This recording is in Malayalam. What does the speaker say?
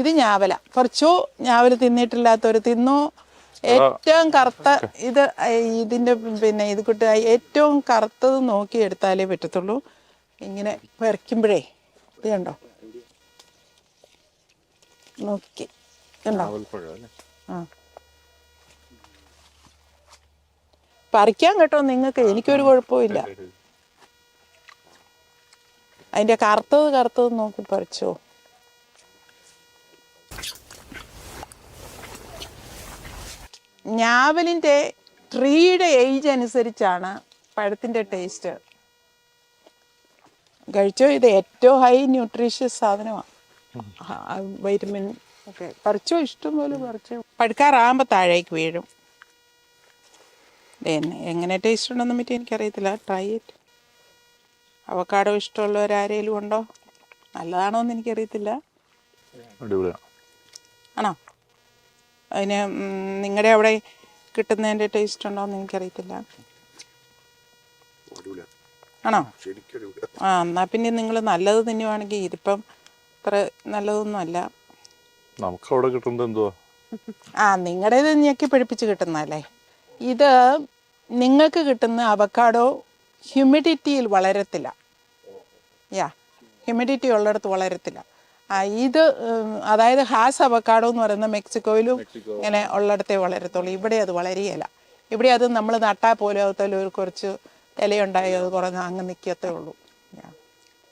ഇത് ഞാവല. കുറച്ചോ ഞാവൽ തിന്നിട്ടില്ലാത്തവർ തിന്നോ. ഏറ്റവും കറുത്ത ഇത് ഇതിൻ്റെ പിന്നെ ഇത് കൂട്ട് ഏറ്റവും കറുത്തത് നോക്കി എടുത്താലേ പറ്റത്തുള്ളൂ. ഇങ്ങനെ പറിക്കുമ്പോഴേ ഇത് കണ്ടോ, നോക്കി കണ്ടോ. ആ പറിക്കാൻ കേട്ടോ നിങ്ങൾക്ക്, എനിക്കൊരു കുഴപ്പമില്ല. അതിൻ്റെ കറുത്തത് നോക്കി പറിച്ചോ. ഞാവലിൻ്റെ ട്രീയുടെ ഏജ് അനുസരിച്ചാണ് പഴത്തിൻ്റെ ടേസ്റ്റ്. കഴിച്ചോ, ഇത് ഏറ്റവും ഹൈ ന്യൂട്രീഷ്യസ് സാധനമാണ്. വൈറ്റമിൻ ഒക്കെ പറിച്ചോ, ഇഷ്ടം പോലെ പറിച്ചോ. പഴുക്കാറാകുമ്പോൾ താഴേക്ക് വീഴും. എങ്ങനെ ടേസ്റ്റ് ഉണ്ടെന്ന് പറ്റി എനിക്കറിയത്തില്ല. Try it. അവക്കാഡോ ഇഷ്ടമുള്ളവരാരേലും ഉണ്ടോ? നല്ലതാണോ എന്ന് എനിക്കറിയത്തില്ല. ആണോ? അതിന് നിങ്ങളുടെ അവിടെ കിട്ടുന്നതിൻ്റെ ടേസ്റ്റ് ഉണ്ടോ എന്ന് എനിക്കറിയത്തില്ല. ആണോ? ആ എന്നാൽ പിന്നെ നിങ്ങൾ നല്ലത് തിന്നുവാണെങ്കിൽ, ഇതിപ്പം അത്ര നല്ലതൊന്നും അല്ല. നമുക്കവിടെ കിട്ടുന്നത് എന്തുവാ? നിങ്ങളുടേത് ഞെക്കി പിടിപ്പിച്ച് കിട്ടുന്നതല്ലേ. ഇത് നിങ്ങൾക്ക് കിട്ടുന്ന അവക്കാഡോ ഹ്യൂമിഡിറ്റിയിൽ വളരത്തില്ല. ഹ്യൂമിഡിറ്റി ഉള്ളിടത്ത് വളരത്തില്ല. ഇത് അതായത് ഹാസ് അവക്കാഡോ എന്ന് പറയുന്നത് മെക്സിക്കോയിലും ഇങ്ങനെ ഉള്ളിടത്തേ വളരത്തുള്ളൂ. ഇവിടെ അത് വളരുകയില്ല. ഇവിടെ അത് നമ്മൾ നട്ടാൽ പോലും അതുപോലെ ഒരു കുറച്ച് ഇലയുണ്ടായി അത് കുറഞ്ഞ് അങ്ങ് നിൽക്കത്തേ ഉള്ളൂ.